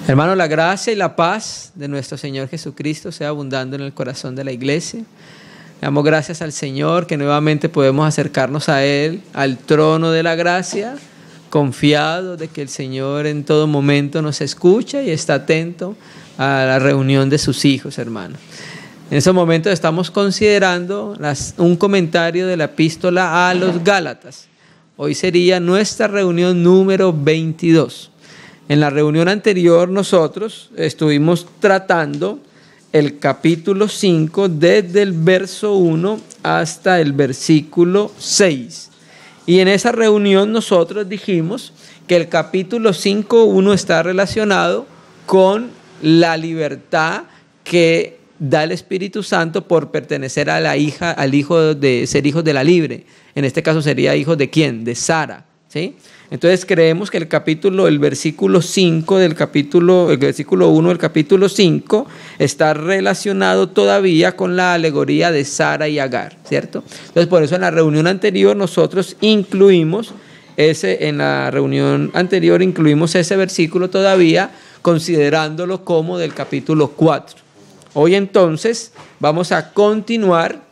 Hermano, la gracia y la paz de nuestro Señor Jesucristo sea abundando en el corazón de la iglesia. Damos gracias al Señor que nuevamente podemos acercarnos a Él, al trono de la gracia, confiados de que el Señor en todo momento nos escucha y está atento a la reunión de sus hijos, hermano. En estos momentos estamos considerando un comentario de la epístola a los Gálatas. Hoy sería nuestra reunión número 22. En la reunión anterior nosotros estuvimos tratando el capítulo 5 desde el verso 1 hasta el versículo 6. Y en esa reunión nosotros dijimos que el capítulo 5:1 está relacionado con la libertad que da el Espíritu Santo por pertenecer a al hijo de ser hijos de la libre. En este caso sería hijos de ¿quién? De Sara, ¿sí? Entonces creemos que el versículo 5 el versículo 1 del capítulo 5 está relacionado todavía con la alegoría de Sara y Agar, ¿cierto? Entonces por eso en la reunión anterior nosotros incluimos ese versículo todavía, considerándolo como del capítulo 4. Hoy entonces vamos a continuar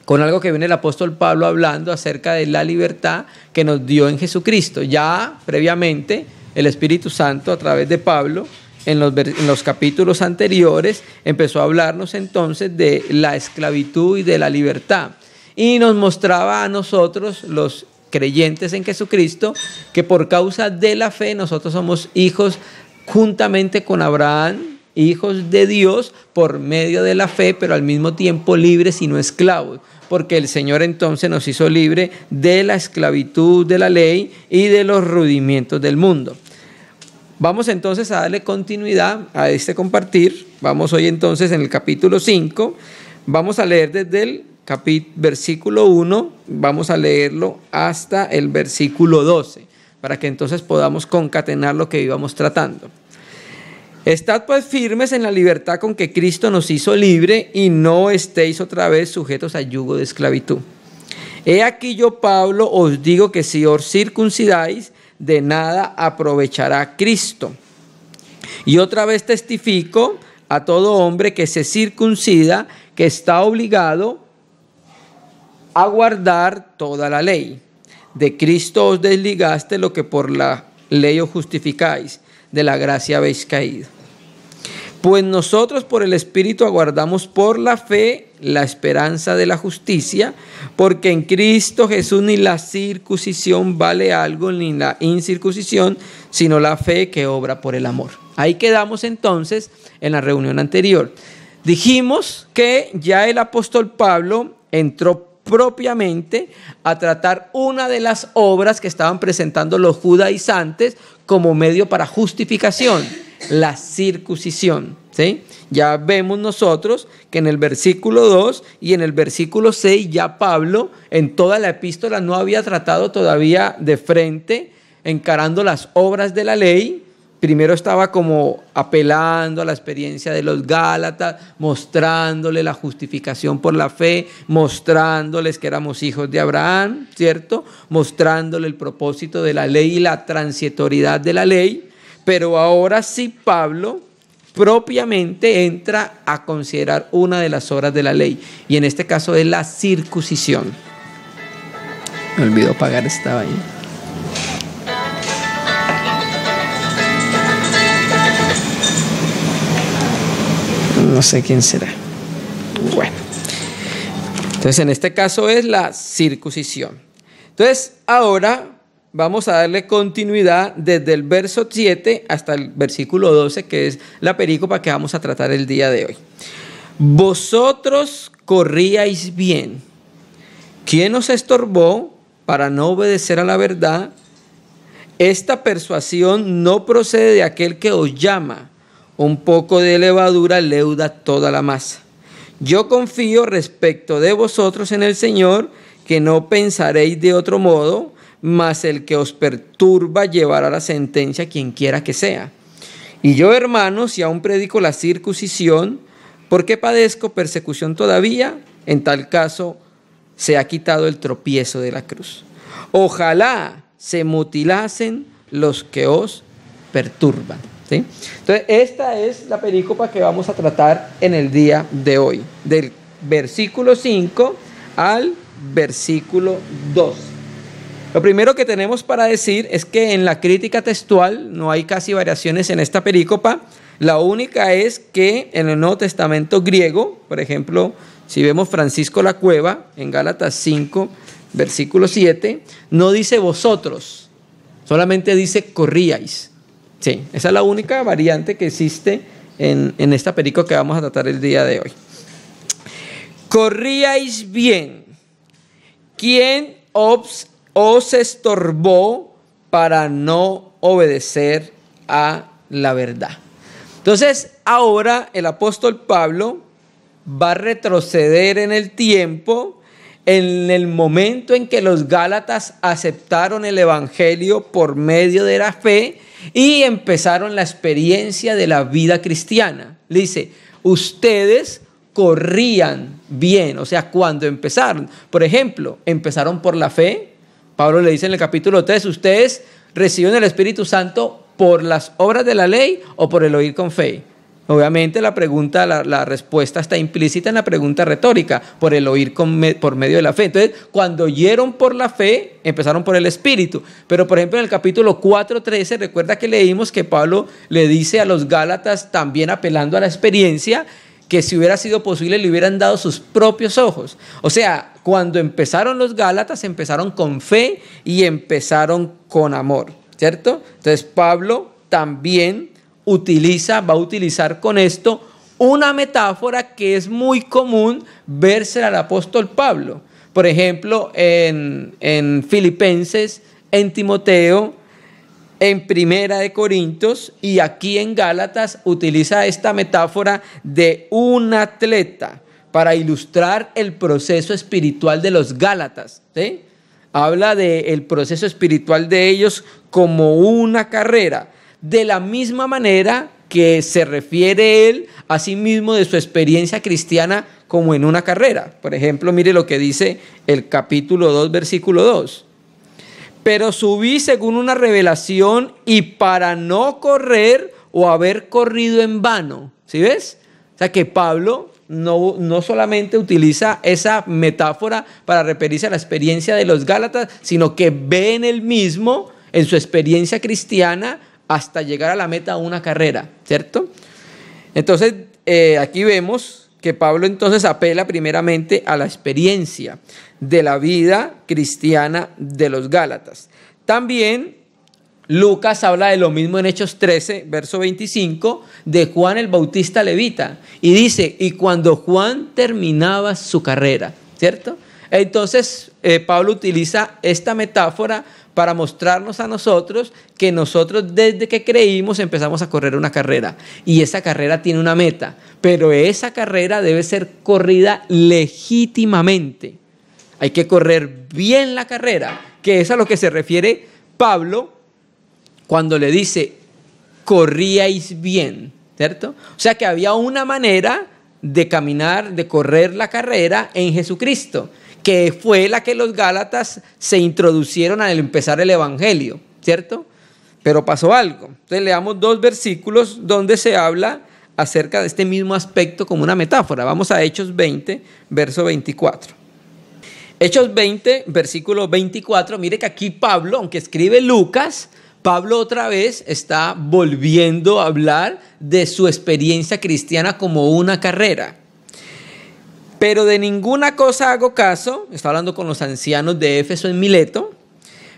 con algo que viene el apóstol Pablo hablando acerca de la libertad que nos dio en Jesucristo. Ya previamente el Espíritu Santo a través de Pablo en los capítulos anteriores empezó a hablarnos entonces de la esclavitud y de la libertad. Y nos mostraba a nosotros, los creyentes en Jesucristo, que por causa de la fe nosotros somos hijos juntamente con Abraham, hijos de Dios por medio de la fe, pero al mismo tiempo libres y no esclavos, porque el Señor entonces nos hizo libre de la esclavitud de la ley y de los rudimientos del mundo. Vamos entonces a darle continuidad a este compartir. Vamos hoy entonces en el capítulo 5, vamos a leer desde el versículo 1, vamos a leerlo hasta el versículo 12, para que entonces podamos concatenar lo que íbamos tratando. Estad pues firmes en la libertad con que Cristo nos hizo libre y no estéis otra vez sujetos a yugo de esclavitud. He aquí yo, Pablo, os digo que si os circuncidáis, de nada aprovechará Cristo. Y otra vez testifico a todo hombre que se circuncida, que está obligado a guardar toda la ley. De Cristo os desligaste, lo que por la ley os justificáis, de la gracia habéis caído. Pues nosotros por el Espíritu aguardamos por la fe la esperanza de la justicia, porque en Cristo Jesús ni la circuncisión vale algo, ni la incircuncisión, sino la fe que obra por el amor. Ahí quedamos entonces en la reunión anterior. Dijimos que ya el apóstol Pablo entró propiamente a tratar una de las obras que estaban presentando los judaizantes como medio para justificación, la circuncisión, ¿sí? Ya vemos nosotros que en el versículo 2 y en el versículo 6 ya Pablo en toda la epístola no había tratado todavía de frente, encarando las obras de la ley. Primero estaba como apelando a la experiencia de los Gálatas, mostrándoles la justificación por la fe, mostrándoles que éramos hijos de Abraham, ¿cierto? Mostrándoles el propósito de la ley y la transitoriedad de la ley. Pero ahora sí Pablo propiamente entra a considerar una de las obras de la ley, y en este caso es la circuncisión. Me olvidó apagar esta vaina. No sé quién será. Bueno, entonces en este caso es la circuncisión. Entonces ahora vamos a darle continuidad desde el verso 7 hasta el versículo 12, que es la perícopa que vamos a tratar el día de hoy. Vosotros corríais bien. ¿Quién os estorbó para no obedecer a la verdad? Esta persuasión no procede de aquel que os llama. Un poco de levadura leuda toda la masa. Yo confío respecto de vosotros en el Señor, que no pensaréis de otro modo, mas el que os perturba llevará la sentencia quien quiera que sea. Y yo, hermanos, si aún predico la circuncisión, ¿por qué padezco persecución todavía? En tal caso, se ha quitado el tropiezo de la cruz. Ojalá se mutilasen los que os perturban. ¿sí? Entonces, esta es la perícopa que vamos a tratar en el día de hoy, del versículo 5 al versículo 2. Lo primero que tenemos para decir es que en la crítica textual no hay casi variaciones en esta perícopa. La única es que en el Nuevo Testamento griego, por ejemplo, si vemos Francisco La Cueva en Gálatas 5, versículo 7, no dice vosotros, solamente dice corríais. Sí, esa es la única variante que existe en esta perícopa que vamos a tratar el día de hoy. Corríais bien. ¿Quién os estorbó para no obedecer a la verdad? Entonces, ahora el apóstol Pablo va a retroceder en el tiempo, en el momento en que los gálatas aceptaron el evangelio por medio de la fe y empezaron la experiencia de la vida cristiana. Le dice, ustedes corrían bien, o sea, cuando empezaron. Por ejemplo, empezaron por la fe. Pablo le dice en el capítulo 3, ustedes reciben el Espíritu Santo por las obras de la ley o por el oír con fe. Obviamente la pregunta, la respuesta está implícita en la pregunta retórica, por el oír por medio de la fe. Entonces, cuando oyeron por la fe, empezaron por el Espíritu. Pero, por ejemplo, en el capítulo 4:13, recuerda que leímos que Pablo le dice a los gálatas, también apelando a la experiencia, que si hubiera sido posible le hubieran dado sus propios ojos. O sea, cuando empezaron los gálatas, empezaron con fe y empezaron con amor, ¿cierto? Entonces, Pablo también va a utilizar con esto una metáfora que es muy común vérsela al apóstol Pablo. Por ejemplo, en Filipenses, en Timoteo, en Primera de Corintios y aquí en Gálatas utiliza esta metáfora de un atleta para ilustrar el proceso espiritual de los gálatas, ¿sí? Habla del proceso espiritual de ellos como una carrera. De la misma manera que se refiere él a sí mismo de su experiencia cristiana como en una carrera. Por ejemplo, mire lo que dice el capítulo 2, versículo 2. Pero subí según una revelación y para no correr o haber corrido en vano. ¿Sí ves? O sea que Pablo no solamente utiliza esa metáfora para referirse a la experiencia de los gálatas, sino que ve en él mismo, en su experiencia cristiana, hasta llegar a la meta una carrera, ¿cierto? Entonces, aquí vemos que Pablo entonces apela primeramente a la experiencia de la vida cristiana de los gálatas. También Lucas habla de lo mismo en Hechos 13, verso 25, de Juan el Bautista levita. Y dice, y cuando Juan terminaba su carrera, ¿cierto? Entonces, Pablo utiliza esta metáfora para mostrarnos a nosotros que nosotros desde que creímos empezamos a correr una carrera y esa carrera tiene una meta, pero esa carrera debe ser corrida legítimamente. Hay que correr bien la carrera, que es a lo que se refiere Pablo cuando le dice corríais bien, ¿cierto? O sea que había una manera de caminar, de correr la carrera en Jesucristo, que fue la que los gálatas se introducieron al empezar el evangelio, ¿cierto? Pero pasó algo. Entonces leamos 2 versículos donde se habla acerca de este mismo aspecto como una metáfora. Vamos a Hechos 20, verso 24. Hechos 20, versículo 24. Mire que aquí Pablo, aunque escribe Lucas, Pablo otra vez está volviendo a hablar de su experiencia cristiana como una carrera. Pero de ninguna cosa hago caso, está hablando con los ancianos de Éfeso en Mileto,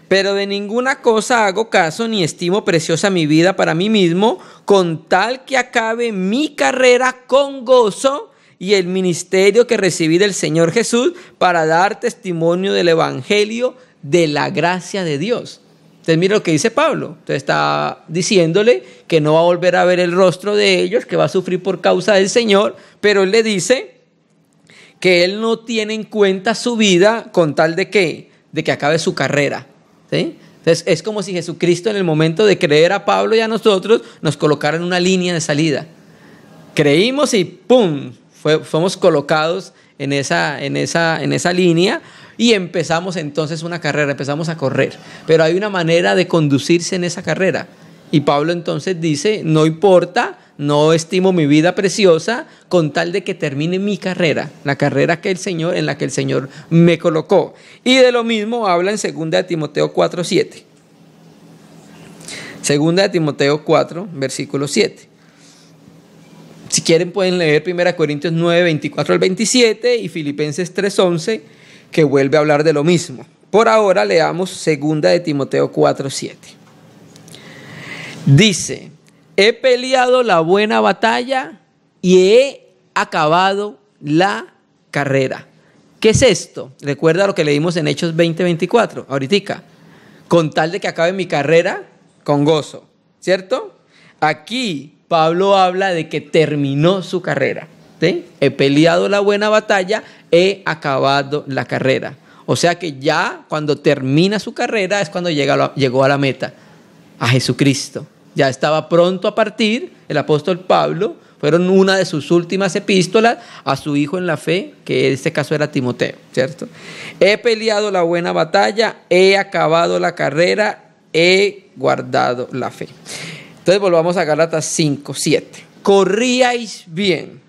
pero de ninguna cosa hago caso ni estimo preciosa mi vida para mí mismo, con tal que acabe mi carrera con gozo y el ministerio que recibí del Señor Jesús para dar testimonio del evangelio de la gracia de Dios. Entonces mira lo que dice Pablo. Entonces está diciéndole que no va a volver a ver el rostro de ellos, que va a sufrir por causa del Señor, pero él le dice que él no tiene en cuenta su vida con tal de que acabe su carrera, ¿sí? Entonces es como si Jesucristo en el momento de creer a Pablo y a nosotros nos colocara en una línea de salida. Creímos y ¡pum! Fuimos colocados en esa línea y empezamos entonces una carrera, empezamos a correr. Pero hay una manera de conducirse en esa carrera Y Pablo entonces dice, no importa, no estimo mi vida preciosa con tal de que termine mi carrera, la carrera que en la que el Señor me colocó. Y de lo mismo habla en 2 de Timoteo 4:7. 2 de Timoteo 4, versículo 7. Si quieren pueden leer 1 Corintios 9, 24 al 27 y Filipenses 3:11, que vuelve a hablar de lo mismo. Por ahora leamos 2 de Timoteo 4:7. Dice, he peleado la buena batalla y he acabado la carrera. ¿Qué es esto? Recuerda lo que leímos en Hechos 20:24, ahorita. Con tal de que acabe mi carrera con gozo, ¿cierto? Aquí Pablo habla de que terminó su carrera, ¿sí? He peleado la buena batalla, he acabado la carrera. O sea que ya cuando termina su carrera es cuando llegó a la meta, a Jesucristo. Ya estaba pronto a partir, el apóstol Pablo, fueron una de sus últimas epístolas a su hijo en la fe, que en este caso era Timoteo, ¿cierto? He peleado la buena batalla, he acabado la carrera, he guardado la fe. Entonces volvamos a Gálatas 5:7. Corríais bien.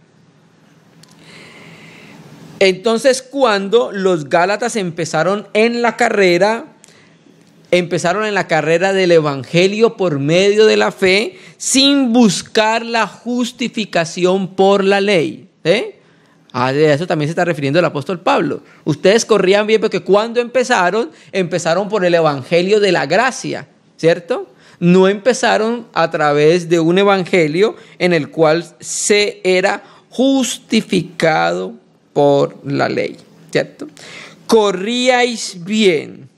Entonces cuando los Gálatas empezaron en la carrera del evangelio por medio de la fe, sin buscar la justificación por la ley. De eso también se está refiriendo el apóstol Pablo. Ustedes corrían bien porque cuando empezaron por el evangelio de la gracia, ¿cierto? No empezaron a través de un evangelio en el cual se era justificado por la ley, ¿cierto? Corríais bien.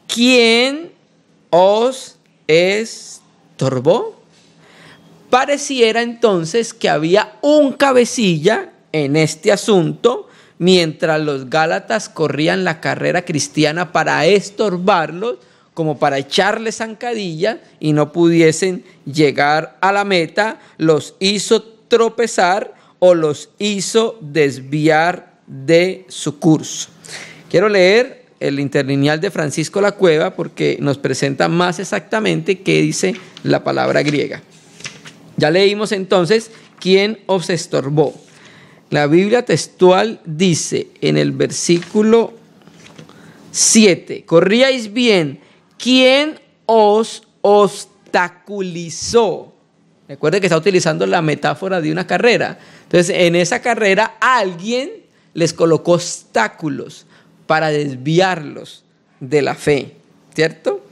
¿Quién os estorbó? Pareciera entonces que había un cabecilla en este asunto, mientras los Gálatas corrían la carrera cristiana para estorbarlos, como para echarles zancadilla y no pudiesen llegar a la meta, los hizo tropezar o los hizo desviar de su curso. Quiero leer el interlineal de Francisco La Cueva porque nos presenta más exactamente qué dice la palabra griega. Ya leímos entonces quién os estorbó. La Biblia textual dice en el versículo 7, corríais bien, ¿quién os obstaculizó? Recuerden que está utilizando la metáfora de una carrera. Entonces, en esa carrera alguien les colocó obstáculos para desviarlos de la fe, ¿cierto?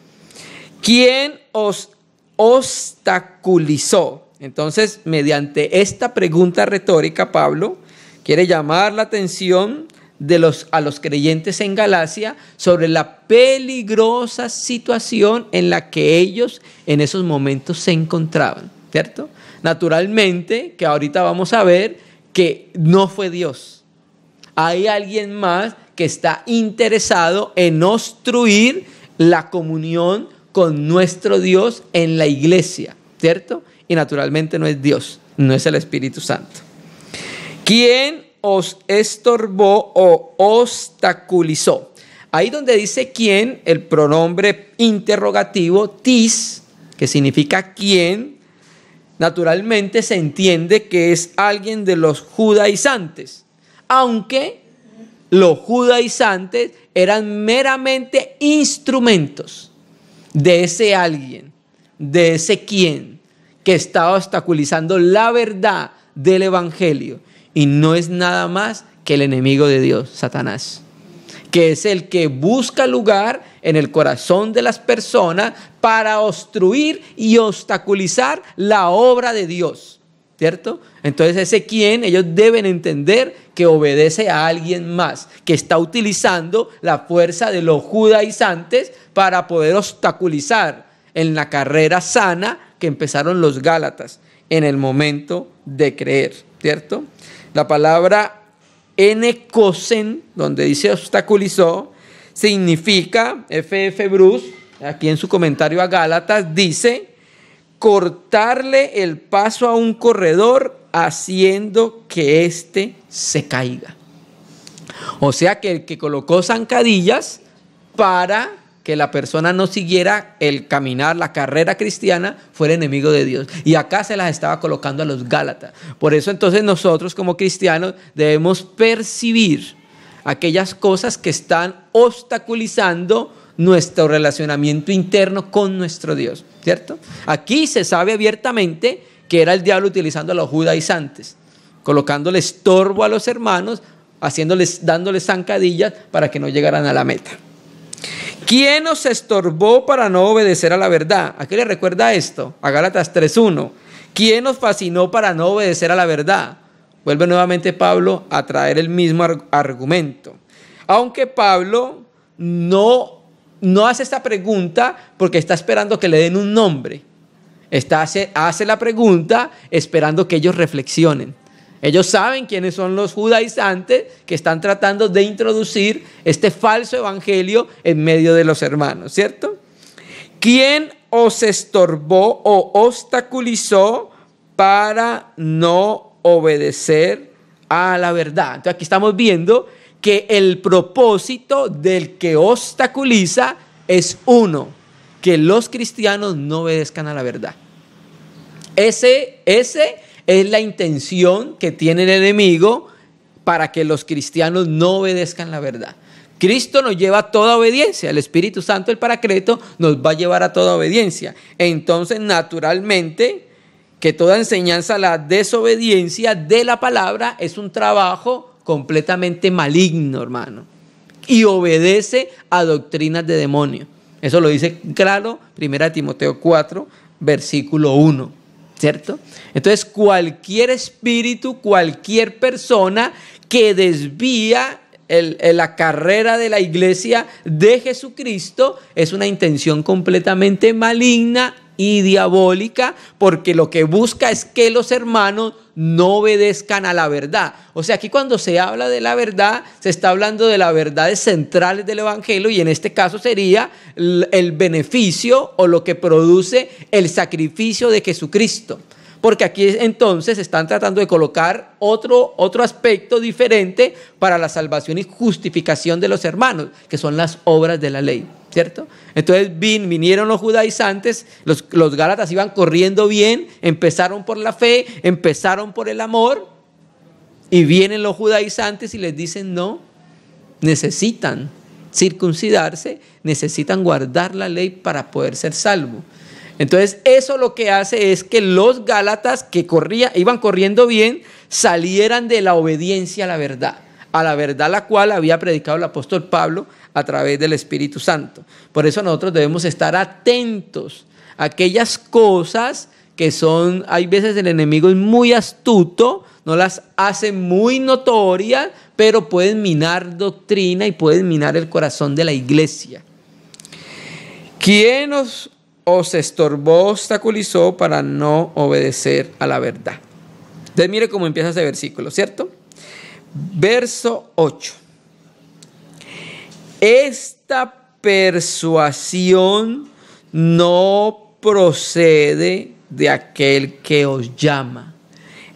¿Quién os obstaculizó? Entonces, mediante esta pregunta retórica, Pablo quiere llamar la atención a los creyentes en Galacia sobre la peligrosa situación en la que ellos en esos momentos se encontraban, ¿cierto? Naturalmente, que ahorita vamos a ver que no fue Dios. Hay alguien más que está interesado en obstruir la comunión con nuestro Dios en la iglesia, ¿cierto? Y naturalmente no es Dios, no es el Espíritu Santo. ¿Quién os estorbó o obstaculizó? Ahí donde dice quién, el pronombre interrogativo tis, que significa quién, naturalmente se entiende que es alguien de los judaizantes, aunque los judaizantes eran meramente instrumentos de ese alguien, de ese quién, que estaba obstaculizando la verdad del evangelio. Y no es nada más que el enemigo de Dios, Satanás, que es el que busca lugar en el corazón de las personas para obstruir y obstaculizar la obra de Dios, ¿cierto? Entonces ese quien, ellos deben entender que obedece a alguien más, que está utilizando la fuerza de los judaizantes para poder obstaculizar en la carrera sana que empezaron los Gálatas en el momento de creer, ¿cierto? La palabra enecosen, donde dice obstaculizó, significa, F.F. Bruce, aquí en su comentario a Gálatas, dice cortarle el paso a un corredor haciendo que éste se caiga. O sea que el que colocó zancadillas para que la persona no siguiera el caminar, la carrera cristiana, fuera enemigo de Dios. Y acá se las estaba colocando a los Gálatas. Por eso entonces nosotros como cristianos debemos percibir aquellas cosas que están obstaculizando nuestro relacionamiento interno con nuestro Dios, ¿cierto? Aquí se sabe abiertamente que era el diablo utilizando a los judaizantes, colocándole estorbo a los hermanos, dándoles zancadillas para que no llegaran a la meta. ¿Quién nos estorbó para no obedecer a la verdad? ¿A qué le recuerda esto? A Gálatas 3:1. ¿Quién nos fascinó para no obedecer a la verdad? Vuelve nuevamente Pablo a traer el mismo argumento. Aunque Pablo no hace esta pregunta porque está esperando que le den un nombre. Hace la pregunta esperando que ellos reflexionen. Ellos saben quiénes son los judaizantes que están tratando de introducir este falso evangelio en medio de los hermanos, ¿cierto? ¿Quién os estorbó o obstaculizó para no obedecer a la verdad? Entonces aquí estamos viendo que el propósito del que obstaculiza es uno, que los cristianos no obedezcan a la verdad. Ese es la intención que tiene el enemigo para que los cristianos no obedezcan la verdad. Cristo nos lleva a toda obediencia, el Espíritu Santo, el Paracleto, nos va a llevar a toda obediencia. Entonces, naturalmente, que toda enseñanza a la desobediencia de la palabra es un trabajo completamente maligno, hermano, y obedece a doctrinas de demonios. Eso lo dice claro 1 Timoteo 4, versículo 1. ¿Cierto? Entonces, cualquier espíritu, cualquier persona que desvía la carrera de la iglesia de Jesucristo es una intención completamente maligna y diabólica, porque lo que busca es que los hermanos no obedezcan a la verdad. O sea, aquí cuando se habla de la verdad, se está hablando de las verdades centrales del evangelio, y en este caso sería el beneficio o lo que produce el sacrificio de Jesucristo. Porque aquí entonces están tratando de colocar otro aspecto diferente para la salvación y justificación de los hermanos, que son las obras de la ley, ¿cierto? Entonces vinieron los judaizantes, los gálatas iban corriendo bien, empezaron por la fe, empezaron por el amor, y vienen los judaizantes y les dicen no, necesitan circuncidarse, necesitan guardar la ley para poder ser salvos. Entonces eso lo que hace es que los gálatas que iban corriendo bien, salieran de la obediencia a la verdad la cual había predicado el apóstol Pablo a través del Espíritu Santo. Por eso nosotros debemos estar atentos a aquellas cosas que hay veces el enemigo es muy astuto, no las hace muy notorias, pero pueden minar doctrina y pueden minar el corazón de la iglesia. ¿Quién os estorbó, obstaculizó para no obedecer a la verdad? Entonces mire cómo empieza ese versículo, ¿cierto? Verso 8. Esta persuasión no procede de aquel que os llama.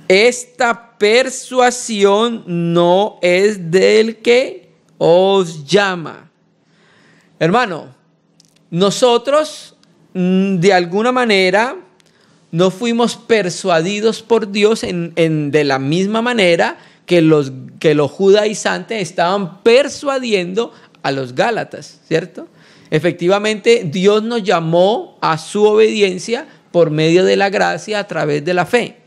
Esta persuasión no es del que os llama. Hermano, nosotros de alguna manera no fuimos persuadidos por Dios de la misma manera que los judaizantes estaban persuadiendo a los gálatas, ¿cierto? Efectivamente, Dios nos llamó a su obediencia por medio de la gracia a través de la fe.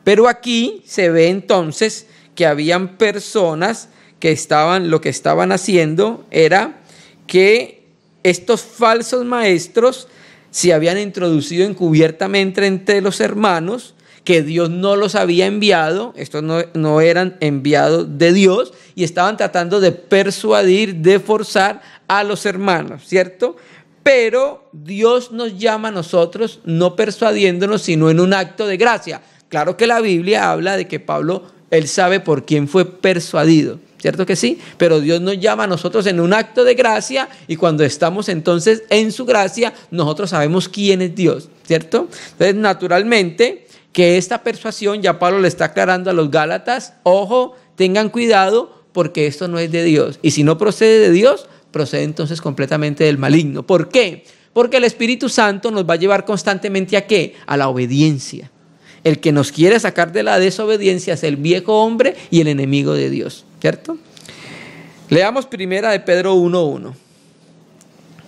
Pero aquí se ve entonces que habían personas que lo que estaban haciendo era que estos falsos maestros se habían introducido encubiertamente entre los hermanos, que Dios no los había enviado, estos no eran enviados de Dios, y estaban tratando de persuadir, de forzar a los hermanos, ¿cierto? Pero Dios nos llama a nosotros no persuadiéndonos, sino en un acto de gracia. Claro que la Biblia habla de que Pablo, él sabe por quién fue persuadido, ¿cierto que sí? Pero Dios nos llama a nosotros en un acto de gracia, y cuando estamos entonces en su gracia, nosotros sabemos quién es Dios, ¿cierto? Entonces, naturalmente, que esta persuasión, ya Pablo le está aclarando a los gálatas, ojo, tengan cuidado, porque esto no es de Dios. Y si no procede de Dios, procede entonces completamente del maligno. ¿Por qué? Porque el Espíritu Santo nos va a llevar constantemente ¿a qué? A la obediencia. El que nos quiere sacar de la desobediencia es el viejo hombre y el enemigo de Dios, ¿cierto? Leamos primera de Pedro 1:1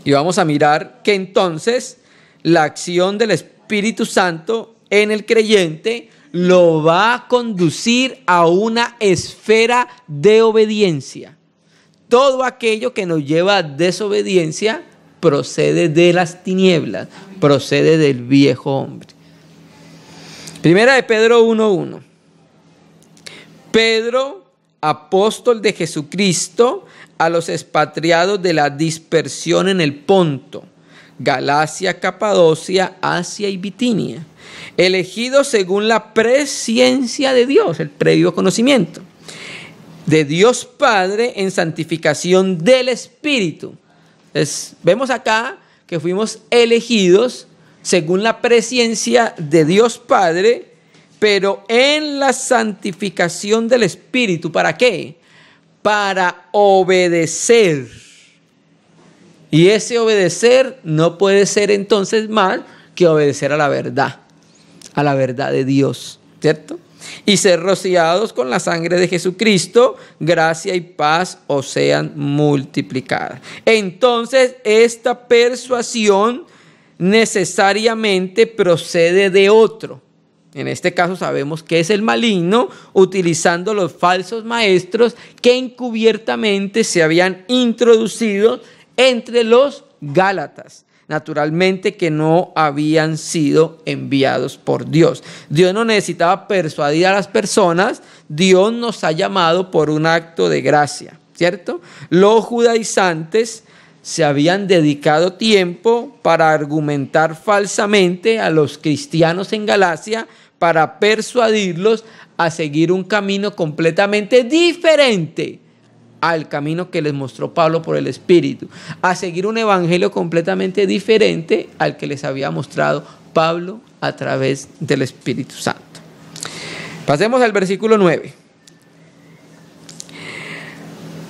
y vamos a mirar que entonces la acción del Espíritu Santo en el creyente lo va a conducir a una esfera de obediencia. Todo aquello que nos lleva a desobediencia procede de las tinieblas, procede del viejo hombre. Primera de Pedro 1:1. Pedro, apóstol de Jesucristo, a los expatriados de la dispersión en el Ponto, Galacia, Capadocia, Asia y Bitinia, elegidos según la presciencia de Dios, el previo conocimiento de Dios Padre en santificación del Espíritu. Entonces, vemos acá que fuimos elegidos según la presciencia de Dios Padre, pero en la santificación del Espíritu. ¿Para qué? Para obedecer. Y ese obedecer no puede ser entonces más que obedecer a la verdad de Dios, ¿cierto? Y ser rociados con la sangre de Jesucristo, gracia y paz os sean multiplicadas. Entonces, esta persuasión necesariamente procede de otro. En este caso sabemos que es el maligno, utilizando los falsos maestros que encubiertamente se habían introducido entre los Gálatas. Naturalmente que no habían sido enviados por Dios. Dios no necesitaba persuadir a las personas, Dios nos ha llamado por un acto de gracia, ¿cierto? Los judaizantes se habían dedicado tiempo para argumentar falsamente a los cristianos en Galacia para persuadirlos a seguir un camino completamente diferente al camino que les mostró Pablo por el Espíritu, a seguir un evangelio completamente diferente al que les había mostrado Pablo a través del Espíritu Santo. Pasemos al versículo 9.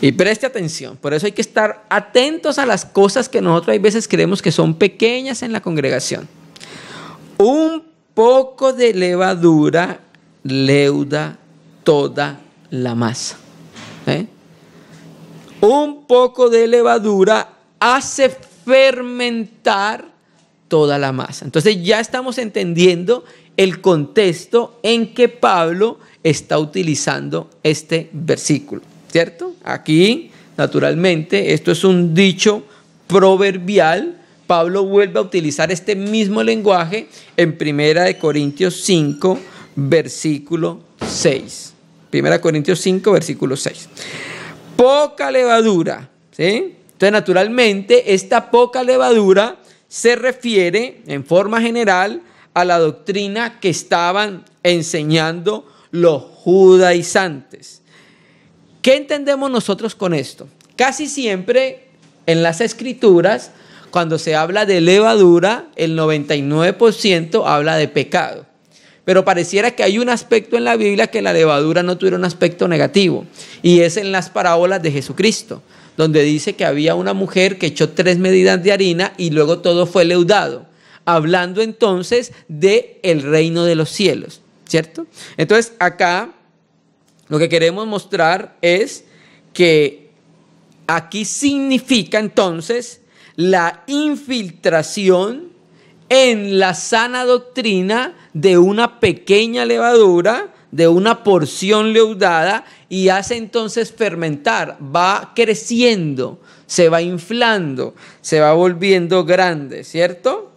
Y preste atención, por eso hay que estar atentos a las cosas que nosotros hay veces creemos que son pequeñas en la congregación. Un poco de levadura leuda toda la masa. Un poco de levadura hace fermentar toda la masa. Entonces ya estamos entendiendo el contexto en que Pablo está utilizando este versículo, ¿cierto? Aquí, naturalmente, esto es un dicho proverbial. Pablo vuelve a utilizar este mismo lenguaje en 1 Corintios 5, versículo 6. 1 Corintios 5, versículo 6. Poca levadura, ¿sí? Entonces, naturalmente, esta poca levadura se refiere, en forma general, a la doctrina que estaban enseñando los judaizantes. ¿Qué entendemos nosotros con esto? Casi siempre en las Escrituras, cuando se habla de levadura, el 99% habla de pecado. Pero pareciera que hay un aspecto en la Biblia que la levadura no tuviera un aspecto negativo. Y es en las parábolas de Jesucristo, donde dice que había una mujer que echó 3 medidas de harina y luego todo fue leudado. Hablando entonces del reino de los cielos, ¿cierto? Entonces acá lo que queremos mostrar es que aquí significa entonces la infiltración en la sana doctrina de una pequeña levadura, de una porción leudada, y hace entonces fermentar, va creciendo, se va inflando, se va volviendo grande, ¿cierto?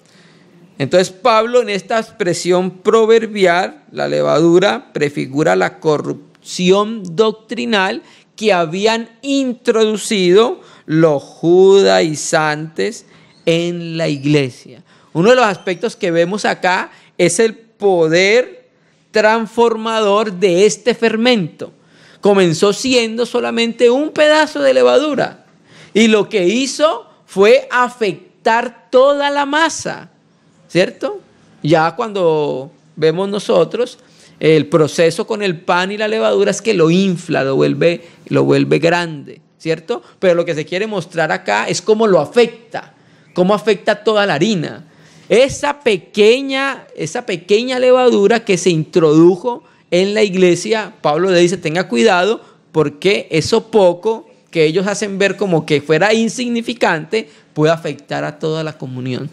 Entonces Pablo, en esta expresión proverbial, la levadura prefigura la corrupción doctrinal que habían introducido los judaizantes en la iglesia. Uno de los aspectos que vemos acá es el poder transformador de este fermento. Comenzó siendo solamente un pedazo de levadura y lo que hizo fue afectar toda la masa, ¿cierto? Ya cuando vemos nosotros El proceso con el pan y la levadura es que lo infla, lo vuelve grande, ¿cierto? Pero lo que se quiere mostrar acá es cómo lo afecta, cómo afecta toda la harina. Esa pequeña levadura que se introdujo en la iglesia, Pablo le dice, tenga cuidado, porque eso poco que ellos hacen ver como que fuera insignificante puede afectar a toda la comunión.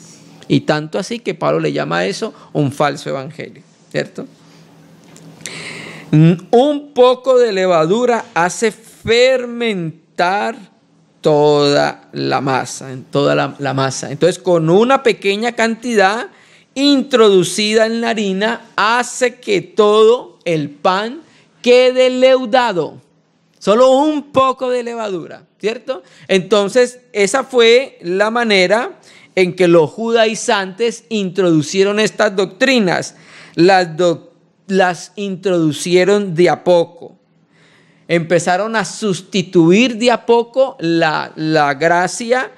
Y tanto así que Pablo le llama a eso un falso evangelio, ¿cierto? Un poco de levadura hace fermentar toda la masa, la masa. Entonces, con una pequeña cantidad introducida en la harina, hace que todo el pan quede leudado. Solo un poco de levadura, ¿cierto? Entonces, esa fue la manera en que los judaizantes introducieron estas doctrinas. Las introducieron de a poco. Empezaron a sustituir de a poco la gracia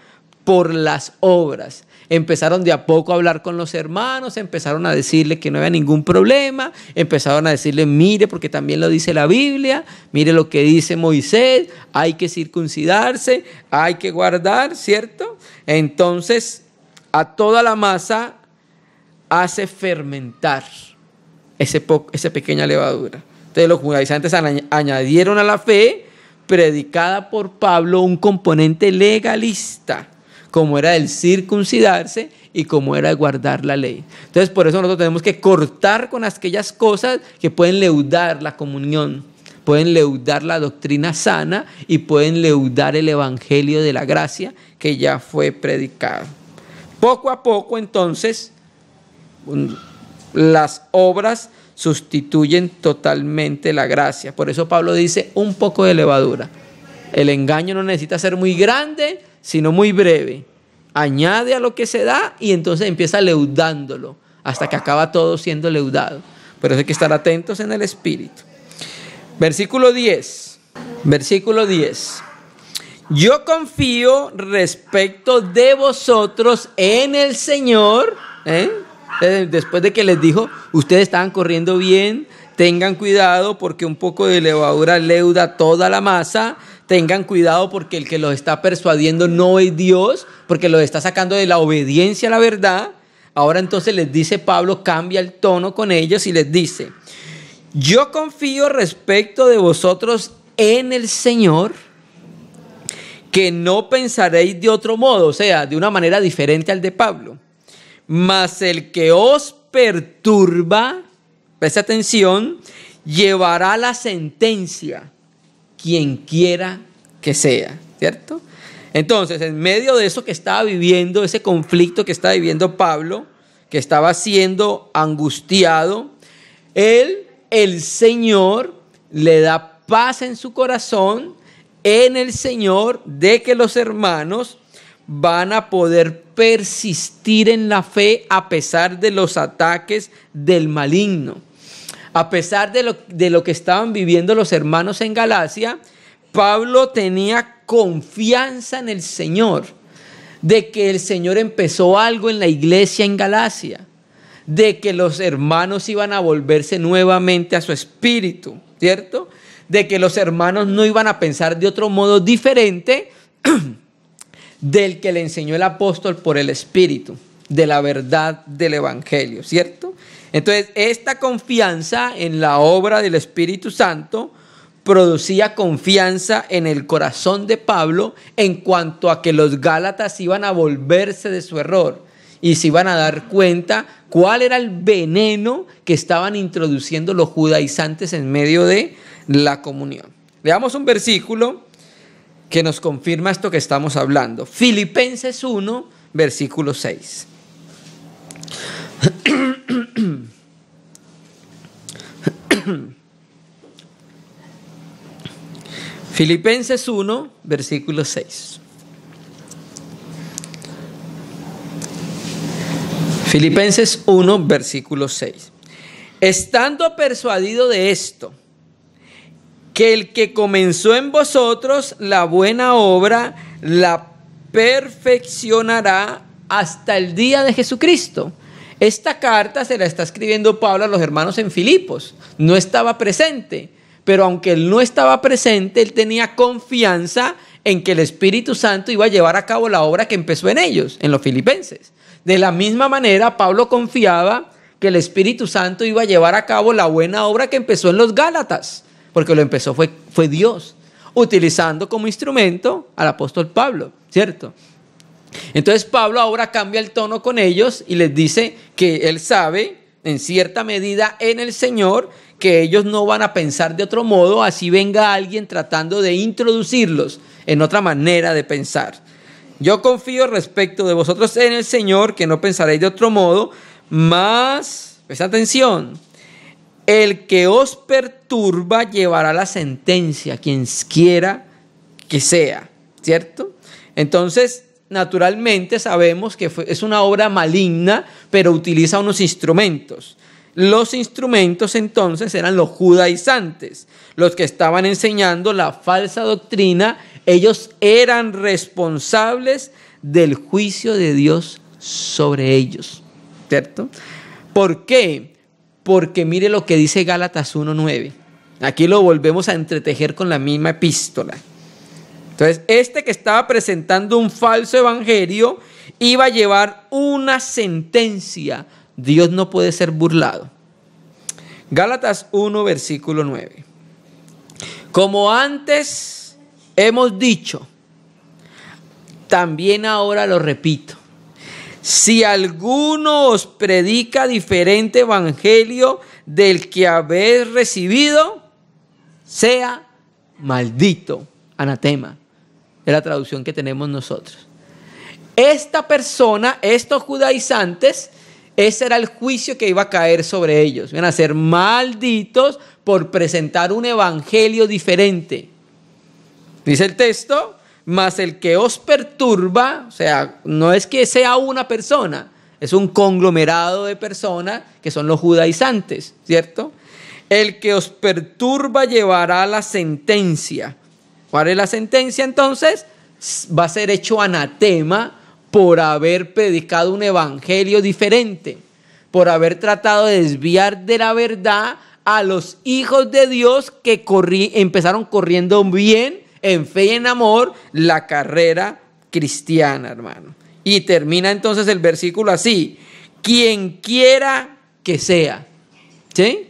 por las obras. Empezaron de a poco a hablar con los hermanos, empezaron a decirle que no había ningún problema, empezaron a decirle, mire, porque también lo dice la Biblia, mire lo que dice Moisés, hay que circuncidarse, hay que guardar, ¿cierto? Entonces, a toda la masa hace fermentar esa pequeña levadura. Entonces los judaizantes añadieron a la fe predicada por Pablo un componente legalista, como era el circuncidarse y como era el guardar la ley. Entonces por eso nosotros tenemos que cortar con aquellas cosas que pueden leudar la comunión, pueden leudar la doctrina sana y pueden leudar el evangelio de la gracia que ya fue predicado. Poco a poco entonces las obras sustituyen totalmente la gracia. Por eso Pablo dice un poco de levadura. El engaño no necesita ser muy grande, sino muy breve. Añade a lo que se da y entonces empieza leudándolo hasta que acaba todo siendo leudado. Por eso hay que estar atentos en el espíritu. Versículo 10. Versículo 10. Yo confío respecto de vosotros en el Señor. Después de que les dijo, ustedes estaban corriendo bien, tengan cuidado porque un poco de levadura leuda toda la masa, tengan cuidado porque el que los está persuadiendo no es Dios, porque los está sacando de la obediencia a la verdad. Ahora entonces les dice Pablo, cambia el tono con ellos y les dice, yo confío respecto de vosotros en el Señor, que no pensaréis de otro modo, o sea, de una manera diferente al de Pablo. Mas el que os perturba, presta atención, llevará la sentencia, quien quiera que sea, ¿cierto? Entonces, en medio de eso que estaba viviendo, ese conflicto que estaba viviendo Pablo, que estaba siendo angustiado, el Señor, le da paz en su corazón, en el Señor, de que los hermanos van a poder persistir en la fe a pesar de los ataques del maligno. A pesar de lo que estaban viviendo los hermanos en Galacia, Pablo tenía confianza en el Señor, de que el Señor empezó algo en la iglesia en Galacia, de que los hermanos iban a volverse nuevamente a su espíritu, ¿cierto? De que los hermanos no iban a pensar de otro modo diferente del que le enseñó el apóstol por el Espíritu, de la verdad del Evangelio, ¿cierto? Entonces, esta confianza en la obra del Espíritu Santo producía confianza en el corazón de Pablo en cuanto a que los gálatas iban a volverse de su error y se iban a dar cuenta cuál era el veneno que estaban introduciendo los judaizantes en medio de la comunión. Veamos un versículo que nos confirma esto que estamos hablando. Filipenses 1, versículo 6. Filipenses 1, versículo 6. Filipenses 1, versículo 6. Estando persuadido de esto, que el que comenzó en vosotros la buena obra, la perfeccionará hasta el día de Jesucristo. Esta carta se la está escribiendo Pablo a los hermanos en Filipos. No estaba presente, pero aunque él no estaba presente, él tenía confianza en que el Espíritu Santo iba a llevar a cabo la obra que empezó en ellos, en los filipenses. De la misma manera, Pablo confiaba que el Espíritu Santo iba a llevar a cabo la buena obra que empezó en los Gálatas, porque lo empezó fue Dios, utilizando como instrumento al apóstol Pablo, ¿cierto? Entonces Pablo ahora cambia el tono con ellos y les dice que él sabe, en cierta medida, en el Señor, que ellos no van a pensar de otro modo, así venga alguien tratando de introducirlos en otra manera de pensar. Yo confío respecto de vosotros en el Señor, que no pensaréis de otro modo, mas, presta atención, el que os perturba llevará la sentencia, quien quiera que sea, ¿cierto? Entonces, naturalmente sabemos que es una obra maligna, pero utiliza unos instrumentos. Los instrumentos entonces eran los judaizantes, los que estaban enseñando la falsa doctrina. Ellos eran responsables del juicio de Dios sobre ellos, ¿cierto? ¿Por qué? Porque mire lo que dice Gálatas 1:9. Aquí lo volvemos a entretejer con la misma epístola. Entonces, este que estaba presentando un falso evangelio iba a llevar una sentencia. Dios no puede ser burlado. Gálatas 1, versículo 9. Como antes hemos dicho, también ahora lo repito. Si alguno os predica diferente evangelio del que habéis recibido, sea maldito, anatema. Es la traducción que tenemos nosotros. Esta persona, estos judaizantes, ese era el juicio que iba a caer sobre ellos. Iban a ser malditos por presentar un evangelio diferente. Dice el texto, mas el que os perturba, o sea, no es que sea una persona, es un conglomerado de personas que son los judaizantes, ¿cierto? El que os perturba llevará la sentencia. ¿Cuál es la sentencia entonces? Va a ser hecho anatema por haber predicado un evangelio diferente, por haber tratado de desviar de la verdad a los hijos de Dios que empezaron corriendo bien, en fe y en amor, la carrera cristiana, hermano. Y termina entonces el versículo así: quien quiera que sea. ¿Sí?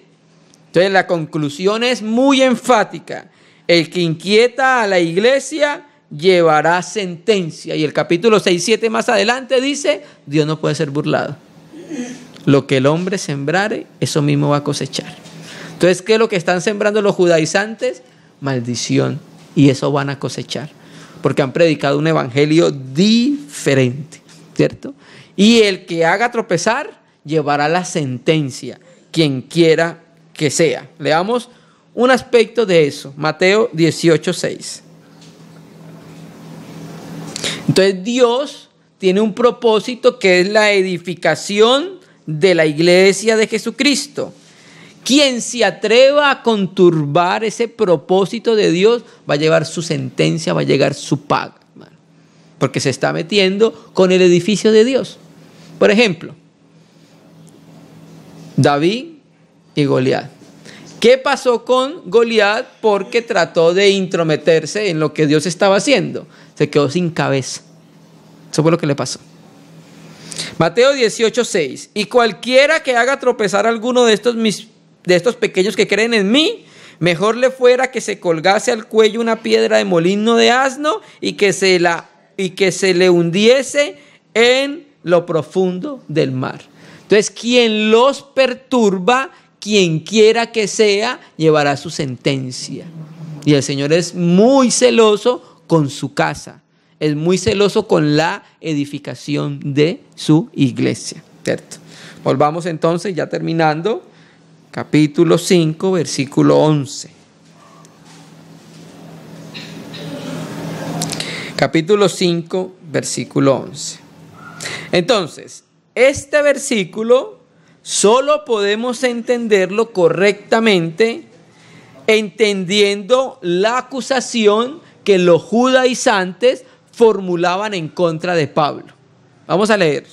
Entonces la conclusión es muy enfática. El que inquieta a la iglesia llevará sentencia. Y el capítulo 6-7 más adelante dice: Dios no puede ser burlado. Lo que el hombre sembrare, eso mismo va a cosechar. Entonces, ¿qué es lo que están sembrando los judaizantes? Maldición. Y eso van a cosechar, porque han predicado un evangelio diferente, ¿cierto? Y el que haga tropezar llevará la sentencia, quien quiera que sea. Leamos un aspecto de eso, Mateo 18:6. Entonces Dios tiene un propósito que es la edificación de la iglesia de Jesucristo. Quien se atreva a conturbar ese propósito de Dios va a llevar su sentencia, va a llegar su paga, hermano, porque se está metiendo con el edificio de Dios. Por ejemplo, David y Goliat. ¿Qué pasó con Goliat? Porque trató de intrometerse en lo que Dios estaba haciendo. Se quedó sin cabeza. Eso fue lo que le pasó. Mateo 18:6. Y cualquiera que haga tropezar a alguno de estos pequeños que creen en mí, mejor le fuera que se colgase al cuello una piedra de molino de asno y que se le hundiese en lo profundo del mar. Entonces, quien los perturba, quien quiera que sea, llevará su sentencia. Y el Señor es muy celoso con su casa, es muy celoso con la edificación de su iglesia, ¿cierto? Volvamos entonces, ya terminando, capítulo 5, versículo 11. Capítulo 5, versículo 11. Entonces, este versículo solo podemos entenderlo correctamente entendiendo la acusación que los judaizantes formulaban en contra de Pablo. Vamos a leer.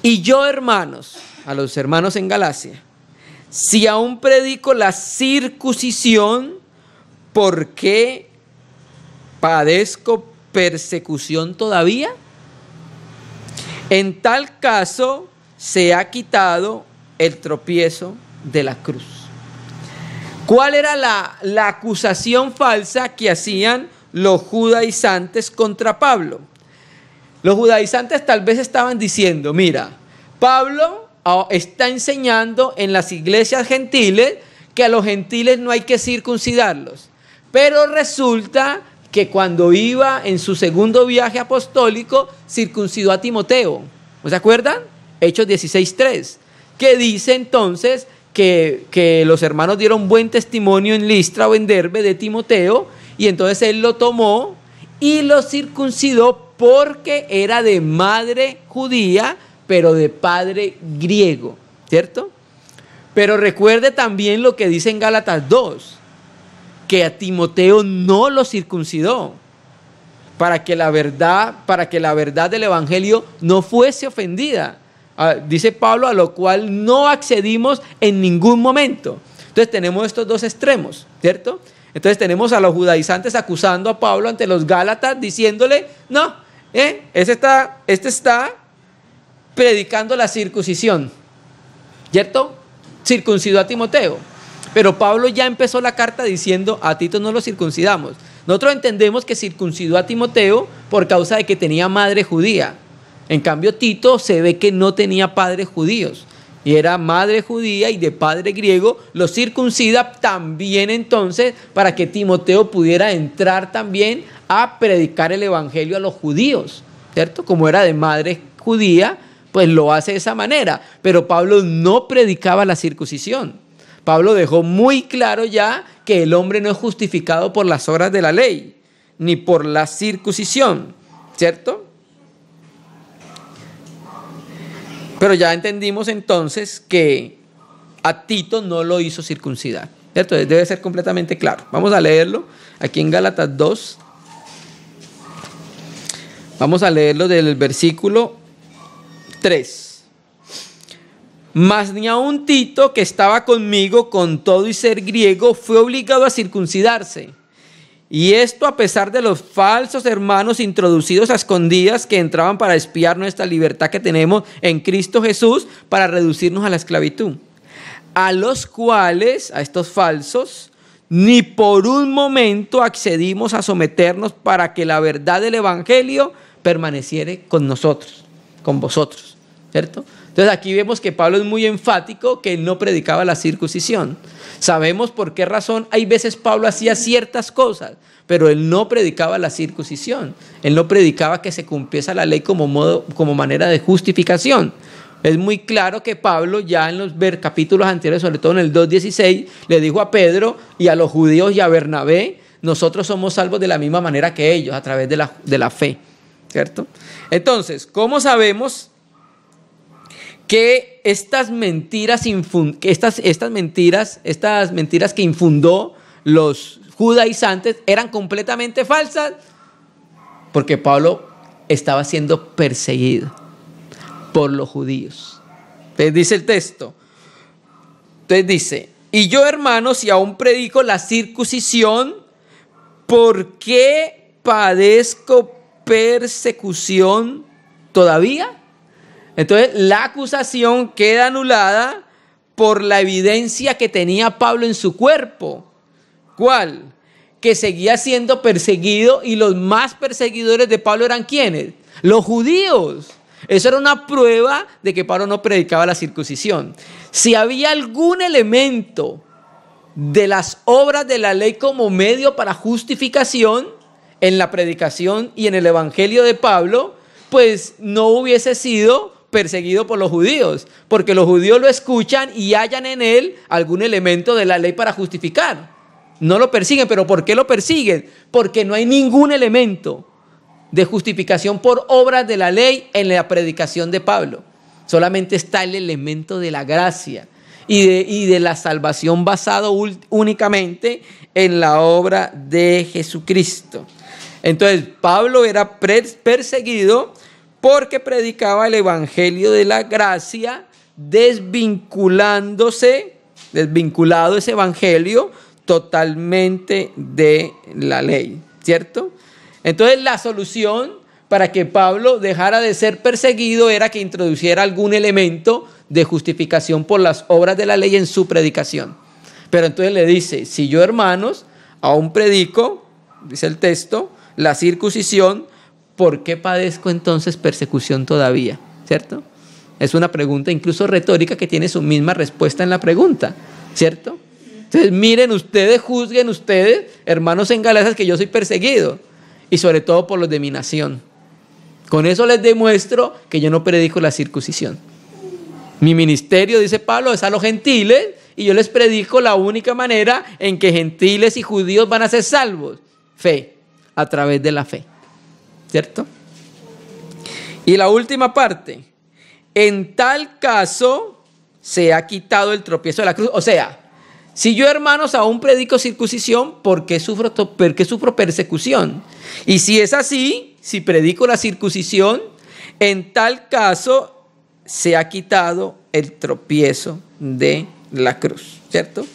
Y yo, hermanos, a los hermanos en Galacia, si aún predico la circuncisión, ¿por qué padezco persecución todavía? En tal caso, se ha quitado el tropiezo de la cruz. ¿Cuál era la acusación falsa que hacían los judaizantes contra Pablo? Los judaizantes tal vez estaban diciendo, mira, Pablo está enseñando en las iglesias gentiles que a los gentiles no hay que circuncidarlos. Pero resulta que cuando iba en su segundo viaje apostólico, circuncidó a Timoteo. ¿No se acuerdan? Hechos 16:3, que dice entonces que los hermanos dieron buen testimonio en Listra o en Derbe de Timoteo, y entonces él lo tomó y lo circuncidó porque era de madre judía, pero de padre griego, ¿cierto? Pero recuerde también lo que dice en Gálatas 2, que a Timoteo no lo circuncidó, para que la verdad del evangelio no fuese ofendida. Dice Pablo, a lo cual no accedimos en ningún momento. Entonces tenemos estos dos extremos, ¿cierto? Entonces tenemos a los judaizantes acusando a Pablo ante los gálatas, diciéndole, no, este está predicando la circuncisión, ¿cierto? Circuncidó a Timoteo. Pero Pablo ya empezó la carta diciendo, a Tito no lo circuncidamos. Nosotros entendemos que circuncidó a Timoteo por causa de que tenía madre judía. En cambio, Tito se ve que no tenía padres judíos. Y era madre judía y de padre griego. Lo circuncida también entonces para que Timoteo pudiera entrar también a predicar el evangelio a los judíos, ¿cierto? Como era de madre judía, pues lo hace de esa manera. Pero Pablo no predicaba la circuncisión. Pablo dejó muy claro ya que el hombre no es justificado por las obras de la ley, ni por la circuncisión, ¿cierto? Pero ya entendimos entonces que a Tito no lo hizo circuncidar, ¿cierto? Debe ser completamente claro. Vamos a leerlo aquí en Gálatas 2. Vamos a leerlo del versículo 3. Mas ni aun Tito, que estaba conmigo con todo y ser griego, fue obligado a circuncidarse. Y esto a pesar de los falsos hermanos introducidos a escondidas que entraban para espiar nuestra libertad que tenemos en Cristo Jesús para reducirnos a la esclavitud. A los cuales, a estos falsos, ni por un momento accedimos a someternos para que la verdad del evangelio permaneciera con nosotros, con vosotros, ¿cierto? Entonces aquí vemos que Pablo es muy enfático que él no predicaba la circuncisión. Sabemos por qué razón hay veces Pablo hacía ciertas cosas, pero él no predicaba la circuncisión. Él no predicaba que se cumpliese la ley como manera de justificación. Es muy claro que Pablo ya en los capítulos anteriores, sobre todo en el 2:16, le dijo a Pedro y a los judíos y a Bernabé, nosotros somos salvos de la misma manera que ellos, a través de la fe, ¿cierto? Entonces, ¿cómo sabemos que estas mentiras que infundó los judaizantes eran completamente falsas? Porque Pablo estaba siendo perseguido por los judíos. Entonces dice el texto, entonces dice, y yo, hermanos, si aún predico la circuncisión, ¿por qué padezco persecución todavía? Entonces la acusación queda anulada por la evidencia que tenía Pablo en su cuerpo. ¿Cuál? Que seguía siendo perseguido, y los más perseguidores de Pablo eran ¿quiénes? Los judíos. Eso era una prueba de que Pablo no predicaba la circuncisión. Si había algún elemento de las obras de la ley como medio para justificación en la predicación y en el evangelio de Pablo, pues no hubiese sido perseguido por los judíos, porque los judíos lo escuchan y hallan en él algún elemento de la ley para justificar. No lo persiguen. ¿Pero por qué lo persiguen? Porque no hay ningún elemento de justificación por obras de la ley en la predicación de Pablo. Solamente está el elemento de la gracia y de la salvación basado únicamente en la obra de Jesucristo. Entonces Pablo era perseguido porque predicaba el evangelio de la gracia, desvinculado ese evangelio totalmente de la ley, ¿cierto? Entonces la solución para que Pablo dejara de ser perseguido era que introduciera algún elemento de justificación por las obras de la ley en su predicación. Pero entonces le dice, si yo, hermanos, aún predico, dice el texto, la circuncisión, ¿por qué padezco entonces persecución todavía? ¿Cierto? Es una pregunta incluso retórica que tiene su misma respuesta en la pregunta, ¿cierto? Entonces miren ustedes, juzguen ustedes, hermanos en Galacias, que yo soy perseguido, y sobre todo por los de mi nación. Con eso les demuestro que yo no predico la circuncisión. Mi ministerio, dice Pablo, es a los gentiles, y yo les predico la única manera en que gentiles y judíos van a ser salvos: fe, a través de la fe, ¿cierto? Y la última parte: en tal caso se ha quitado el tropiezo de la cruz. O sea, si yo, hermanos, aún predico circuncisión, ¿por qué sufro persecución? Y si es así, si predico la circuncisión, en tal caso se ha quitado el tropiezo de la cruz, ¿cierto?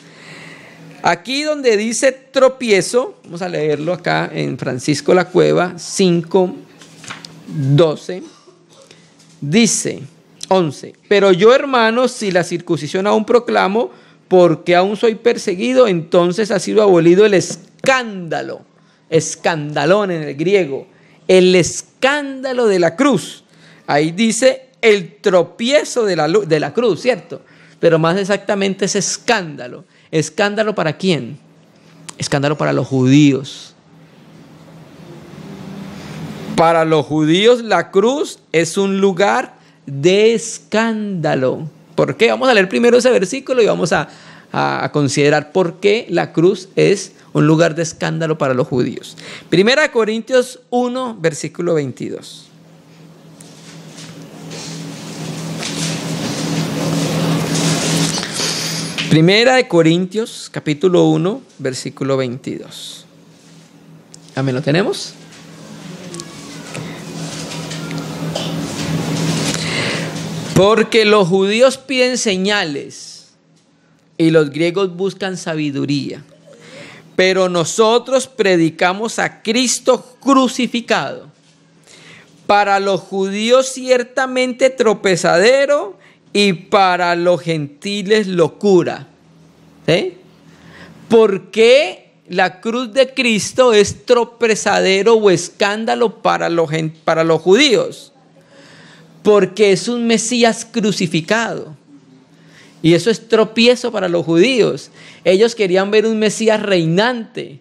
Aquí donde dice tropiezo, vamos a leerlo acá en Francisco La Cueva 5:12, dice 11: pero yo, hermanos, si la circuncisión aún proclamo, porque aún soy perseguido, entonces ha sido abolido el escándalo, escandalón en el griego, el escándalo de la cruz. Ahí dice el tropiezo de la cruz, ¿cierto? Pero más exactamente es escándalo. ¿Escándalo para quién? Escándalo para los judíos. Para los judíos la cruz es un lugar de escándalo. ¿Por qué? Vamos a leer primero ese versículo y vamos a considerar por qué la cruz es un lugar de escándalo para los judíos. 1 Corintios 1, versículo 22. Primera de Corintios, capítulo 1, versículo 22. ¿Amén? ¿Lo tenemos? Porque los judíos piden señales y los griegos buscan sabiduría, pero nosotros predicamos a Cristo crucificado. Para los judíos ciertamente tropezadero y para los gentiles locura. ¿Sí? ¿Por qué la cruz de Cristo es tropezadero o escándalo para los judíos? Porque es un Mesías crucificado. Y eso es tropiezo para los judíos. Ellos querían ver un Mesías reinante,